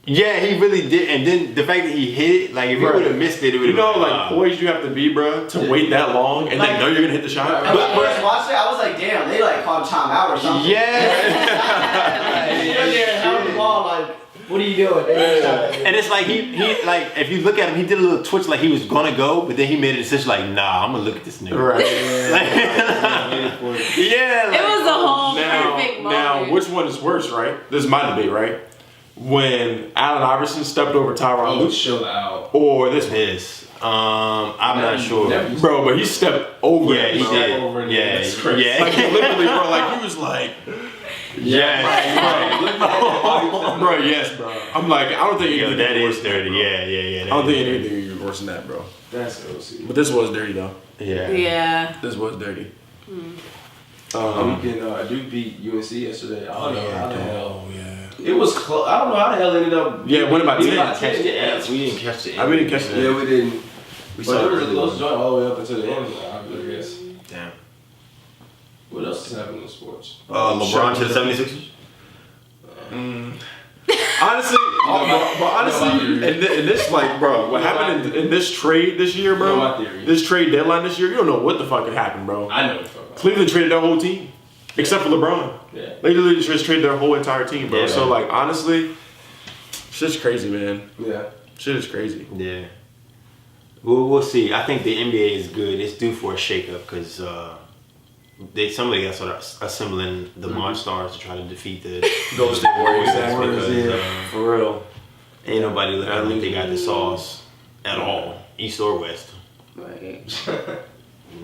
Yeah, he really did. And then the fact that he hit it, like if he Right. would have missed it, it would You have know, like, poised you have to be, bro, to wait that long and then know you're gonna hit the shot. When I first watched it, I was like, damn, they like called timeout or something. Yeah. Like, you're there and held the ball, like, what are you doing? And it's like he like if you look at him, he did a little twitch like he was gonna go, but then he made a decision like, nah, I'm gonna look at this nigga. Right. Yeah. Like, It was a whole Now, perfect moment. now, which one is worse, right? This is my debate, right? When Allen Iverson stepped over Tyronn Oh, Lue, chill out. or this one. this. I'm not sure. Never- Bro, but he stepped over Yeah, it, he bro. did. over and Yeah, that's crazy. yeah. Like, literally, bro, like, he was like, bro, yes, bro. I'm like, I don't think Yo, anything that worse is than dirty. bro. Yeah. I don't think anything is worse than that, bro. That's OC. But this was dirty, though. Yeah. Yeah. This was dirty. Duke beat UNC yesterday. I don't know how the hell. yeah. It was close. I don't know how the hell it ended up. Yeah, went about beat 10. by Catch the 10. F. We didn't catch the F. We didn't catch the Yeah, we didn't. We But saw it was a it. close joint all the way up until the end, I guess. Damn. What else is happening in sports? LeBron to the 76ers? Honestly, but honestly, in this, like, bro, what happened in this trade this year, You know my bro? theory. This trade deadline this year, you don't know what the fuck could happen, bro. I know what the fuck. Cleveland traded their whole team, except for LeBron. Yeah. They literally just traded their whole entire team, bro. Yeah. So, like, honestly, shit's crazy, man. Yeah. Shit is crazy. Yeah. We'll see. I think the NBA is good. It's due for a shakeup because somebody got sort of assembling the Monstars to try to defeat the Golden State Warriors. because For real. ain't nobody looking like they got the sauce at all, East or West. Right.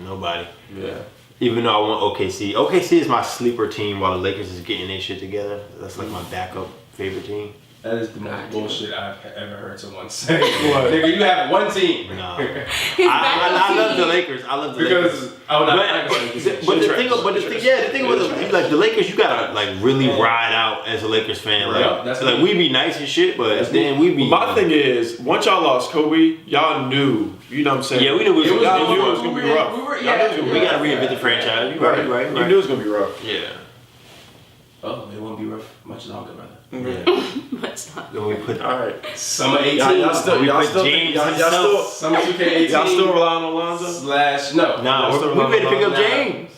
Nobody. Yeah. Even though I want OKC. OKC is my sleeper team while the Lakers is getting their shit together. That's like my backup favorite team. That is the most bullshit I've ever heard someone say. Nigga, you have one team. No. I love the Lakers. I love the Lakers. But the thing with the Lakers, you gotta like really ride out as a Lakers fan. Like we be nice and shit, but then we be. My thing is, once y'all lost Kobe, y'all knew. You know what I'm saying? Yeah, we knew it was gonna be rough. We gotta reinvent the franchise. Right. You knew it was gonna be rough. Yeah. Oh, it won't be rough much longer, brother. Much longer. Then we put summer 18. Y'all still Summer 2K18. Y'all still relying on Lonzo? No, we ready to pick up James.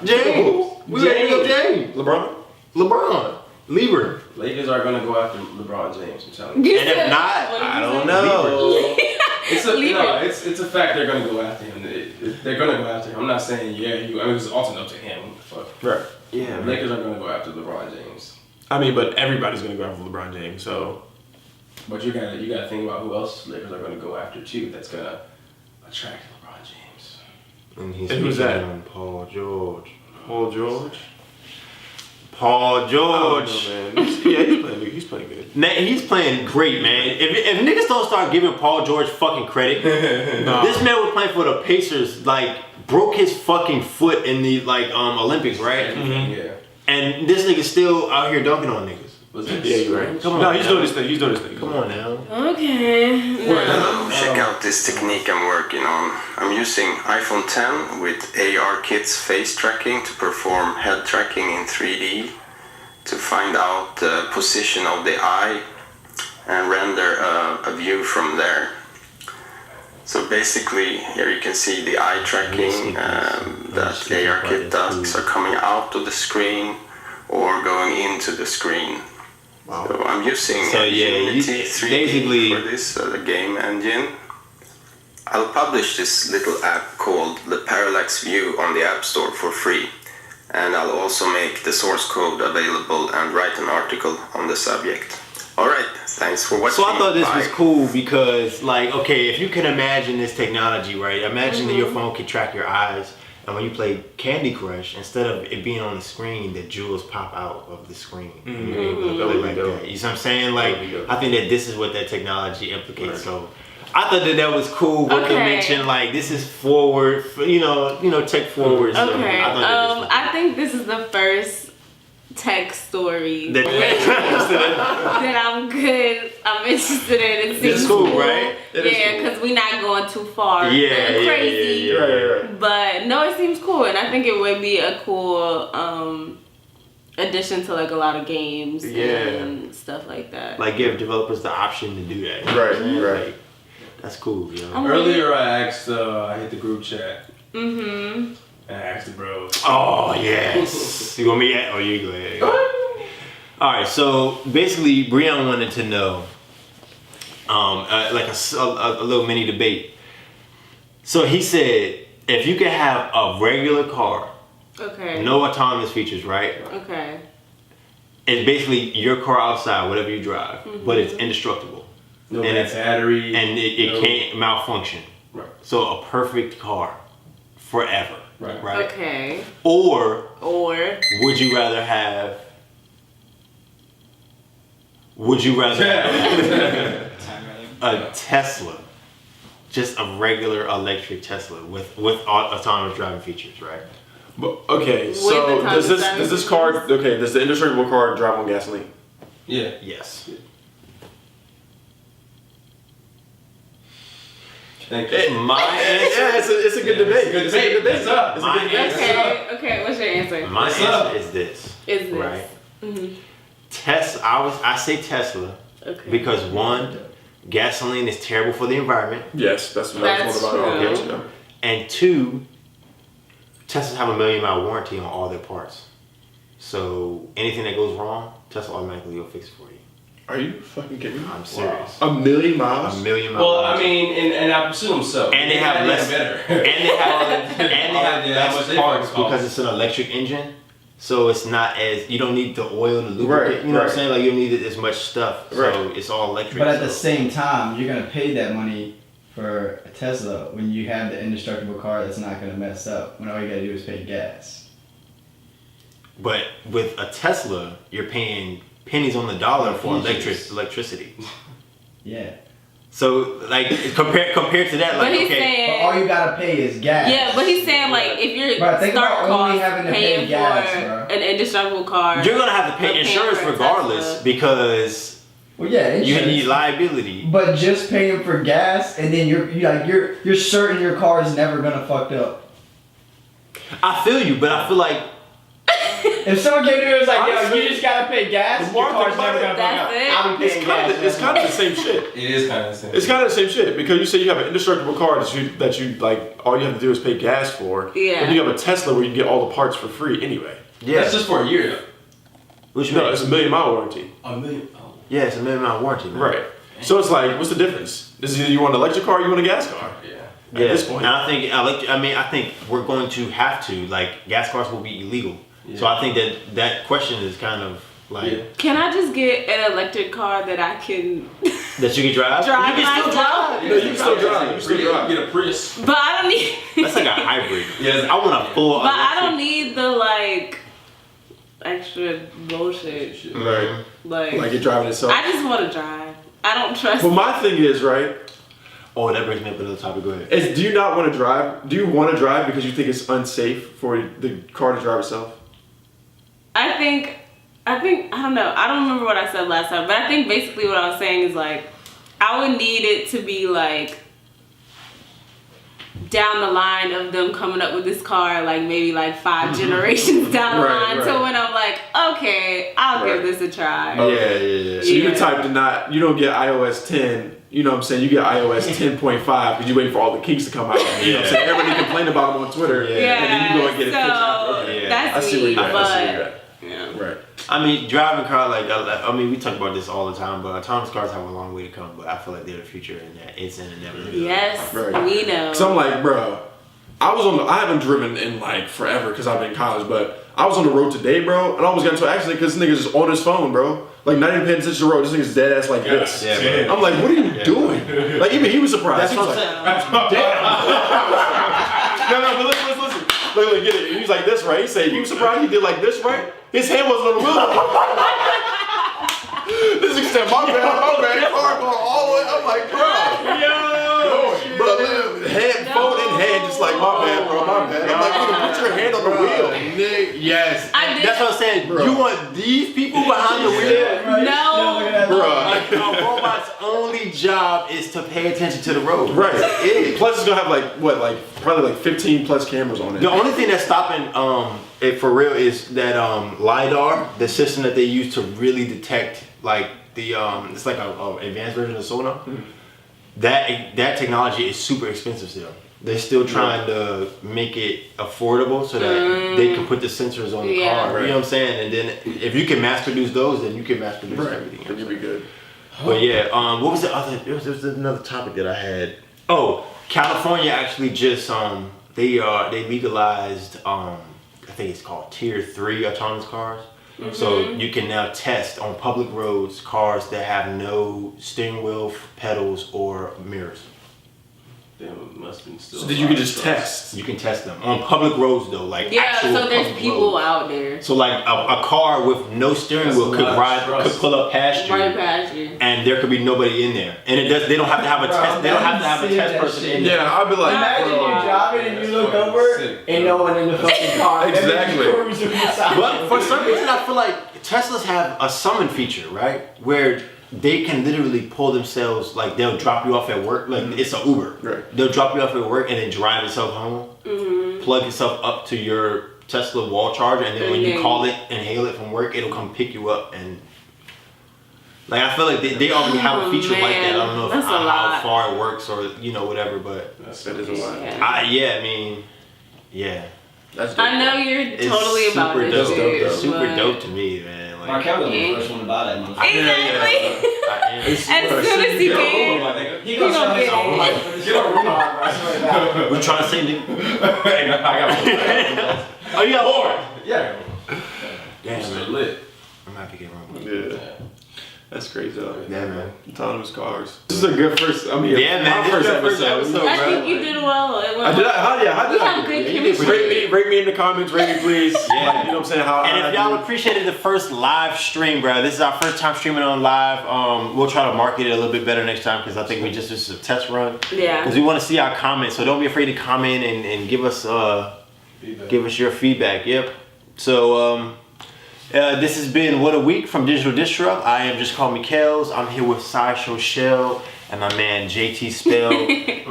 James. We ready to pick up James. LeBron. Lieber. Lakers are gonna go after LeBron James. I'm telling you. And if not, I don't know. It's a fact they're gonna go after him. They're gonna go after him. I'm not saying it's ultimately up to him. What the fuck? Right. Yeah. Lakers are gonna go after LeBron James. I mean, but everybody's gonna go after LeBron James. So. But you gotta think about who else Lakers are gonna go after too. That's gonna attract LeBron James. And who's that? Paul George. Paul George. Paul George. I don't know, man. He's playing good. He's playing great, man. If niggas don't start giving Paul George fucking credit, this man was playing for the Pacers, like broke his fucking foot in the Olympics, right? Mm-hmm. Yeah. And this nigga's still out here dunking on niggas. Yeah, you're right. Come on. No, he's doing his thing. Come on now. Okay. Check out this technique I'm working on. I'm using iPhone 10 with ARKit's face tracking to perform head tracking in 3D to find out the position of the eye and render a view from there. So basically, here you can see the eye tracking that ARKit does are coming out of the screen or going into the screen. Wow. So I'm using Unity 3D for this game engine. I'll publish this little app called the Parallax View on the App Store for free. And I'll also make the source code available and write an article on the subject. Alright, thanks for watching. So I thought this was cool because, if you can imagine this technology, right? Imagine that your phone can track your eyes. And when you play Candy Crush, instead of it being on the screen, the jewels pop out of the screen. And you're able to play like that. You see what I'm saying? I think that this is what that technology implicates. Right. So I thought that was cool. What they mentioned, this is forward, tech forward. So okay. I think this is the first tech story that I'm interested in. It seems cool, right? Because we're not going too far. Crazy. Right. But no, it seems cool, and I think it would be a cool addition to a lot of games and stuff like that. Give developers the option to do that. Right. That's cool, yo. Earlier I asked, I hit the group chat. Mm-hmm. And I asked the bros. Oh, yes. You want me at? Oh, you go ahead. Alright, so basically, Breon wanted to know, a little mini debate. So he said, if you could have a regular car, no autonomous features, right? Okay. It's basically your car outside, whatever you drive, but it's indestructible. No battery. And it can't malfunction. Right. So a perfect car forever. Right. Okay. Or would you rather have a Tesla, just a regular electric Tesla with autonomous driving features, right? But, okay, so does the indestructible car drive on gasoline? Yeah. Yes. Thank you. It's a good debate. Good debate. What's up? Okay, what's your answer? My answer is this. Right? Mm-hmm. I say Tesla because one, gasoline is terrible for the environment. Yes, that's what I was about. And two, Teslas have a 1 million mile warranty on all their parts. So anything that goes wrong, Tesla automatically will fix it for you. Are you fucking kidding me? I'm serious. 1 million miles? 1 million miles. Well, I mean, and I presume so. And they have less better. And they have less parts because it's an electric engine. So it's not as, you don't need the oil to lubricate. You know what I'm saying? You don't need as much stuff. So it's all electric. But at the same time, you're gonna pay that money for a Tesla when you have the indestructible car that's not gonna mess up. When all you gotta do is pay gas. But with a Tesla, you're paying pennies on the dollar for electricity. Yeah. So like compared to that, like he's okay, saying, but all you gotta pay is gas. Yeah, but he's saying like if you're think start about only cost having to paying pay gas, for bro. an indestructible car, you're gonna have to pay or paying insurance for a regardless Tesla. because Well, yeah, you insurance. need liability. But just paying for gas and then you're certain your car is never gonna fucked up. I feel you, but I feel like If someone came to me and was like, Honestly, yo, you just gotta pay gas, the your more I car's think about never it, gonna fuck up. that's it. I'll be paying gas. It's kind of the same shit. It is kind of the same. It's kind of the same shit because you say you have an indestructible car that you like. All you have to do is pay gas for. Yeah. But you have a Tesla where you get all the parts for free anyway. yeah, That's just for a year. which No, means it's a $1 million warranty. A million. Oh. yeah, it's a $1 million warranty, man. Right. So it's like, what's the difference? Is either you want an electric car or you want a gas car? Yeah. At Yeah, this point. and I think we're going to have to like gas cars will be illegal. Yeah. So I think that question is kind of like Yeah. Can I just get an electric car that I can that you can drive. drive You can still myself? drive. No, you can still drive. You can still drive. Get a Prius. But I don't need. That's like a hybrid. Yeah. I want a full. But I electric. don't need the like extra bullshit. Right. Like Like you're driving itself. I just want to drive. I don't trust. But my thing is, right, Oh, that brings me up to another topic. Go ahead. is do you not want to drive? Do you want to drive because you think it's unsafe for the car to drive itself? I think I don't know. I don't remember what I said last time, but I think basically what I was saying is like I would need it to be like down the line of them coming up with this car, like maybe like 5 generations down the Right, line. right. So when I'm like, okay, I'll Right. give this a try. Yeah. So you're Yeah. the type to not, you don't get iOS 10, you know what I'm saying? You get iOS 10.5 because you wait for all the kinks to come out. You know what I'm saying? Everybody complain about them on Twitter. Yeah. And then you go and get it fixed after. So Okay. Yeah. that's I see where me, you're at. I see where you're but at. yeah. Right. I mean, driving car I mean, we talk about this all the time, but autonomous cars have a long way to come. But I feel like they're the future, and that it's in and never. Yes, Right. we know. So I'm like, bro, I haven't driven in like forever because I've been in college, but I was on the road today, bro, and I almost got into an accident because this nigga's just on his phone, bro. Like, not even paying attention to the road. This nigga's dead ass like this. Yeah, bro. I'm like, what are you doing? Like, even he was surprised. That's He was what I'm like, saying. no, but listen. Look, get it. He was like this, right? He said he was surprised he did like this, right? His hand wasn't on the wheel. This nigga said, my bad, car going all the way. I'm like, bro, phone in hand, just like, my bad, bro, my bad. I'm like, nigga, put your hand on the wheel. Yes. I did- That's what I'm saying. Bro. You want these people behind the wheel? No. Bro. Like, a robot's only job is to pay attention to the road. Right. That's it. Plus, it's gonna have probably 15 plus cameras on it. The only thing that's stopping it for real is that LiDAR, the system that they use to really detect like the it's like a advanced version of sonar. Mm-hmm. That technology is super expensive still. They're still trying to make it affordable so that they can put the sensors on the Yeah. car. Right. You know what I'm saying? And then if you can mass produce those, then you can mass produce Right. everything else. Then you'll be good. But yeah, what was the other? There was another topic that I had. Oh, California actually just they legalized I think it's called Tier 3 autonomous cars. Mm-hmm. So you can now test on public roads cars that have no steering wheel, pedals, or mirrors. Damn, it must be still. So that you can just test. You can test them on public roads though, like Yeah, actual so there's public people roads. out there So like a car with no steering That's wheel a could lot of trust. pull up past you. right past you. And there could be nobody in there, and they don't have to have a Bro, test. They don't have to have a seeing test that person shit. in there. Yeah, I'd be like, Imagine bro. you driving and you look over Sick. and no one in the fucking car. Exactly. But for some reason, I feel like Teslas have a summon feature, right? Where they can literally pull themselves, like they'll drop you off at work, like it's an Uber. Right. They'll drop you off at work and then drive itself home, plug itself up to your Tesla wall charger, and then when you call it and hail it from work, it'll come pick you up. And like I feel like they already have a feature like that. I don't know That's a how lot. far it works or whatever, but That is a lot. Yeah. yeah. That's dope. I know you're It's totally about super this dope. shit. It's super but- dope to me, man. Like, Marke'l was the first one to buy that motherfucker. Exactly. I am. As soon as he can, He he gonna sell his get own it. life for this shit. I swear to God. We're trying to say Hey, I got one. oh, you got more? Yeah. Damn, It's man. lit. I'm happy to get wrong. Yeah. That's crazy though. Yeah, man. Autonomous cars. This is a good first. I mean, Yeah, man. my first episode. I think you did well. How did We have good chemistry. Rate me in the comments. Rate me, please. Yeah. Like, you know what I'm saying? And if y'all appreciated the first live stream, bro, this is our first time streaming on live. We'll try to market it a little bit better next time because I think this is a test run. Yeah. Because we want to see our comments, so don't be afraid to comment and give us your feedback. Yep. So this has been What a Week from Digital Disrupt. I am Just Call Me Kels. I'm here with Sideshow Shell and my man JT Spell.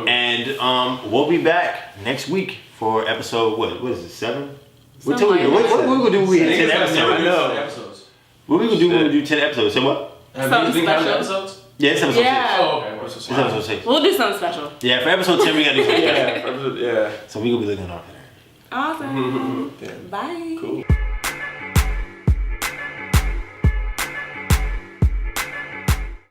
And we'll be back next week for episode, what is it, 7? What we gonna do when we hit 10 episodes? What we gonna do when we do 10 episodes? Say what? Something special. Episodes? Yeah, it's episode 6. Oh, okay. It's episode 6. We'll do something special. Yeah, for episode 10 we gotta do something special. Yeah. So we gonna be looking out for that. Awesome. Yeah. Bye. Cool.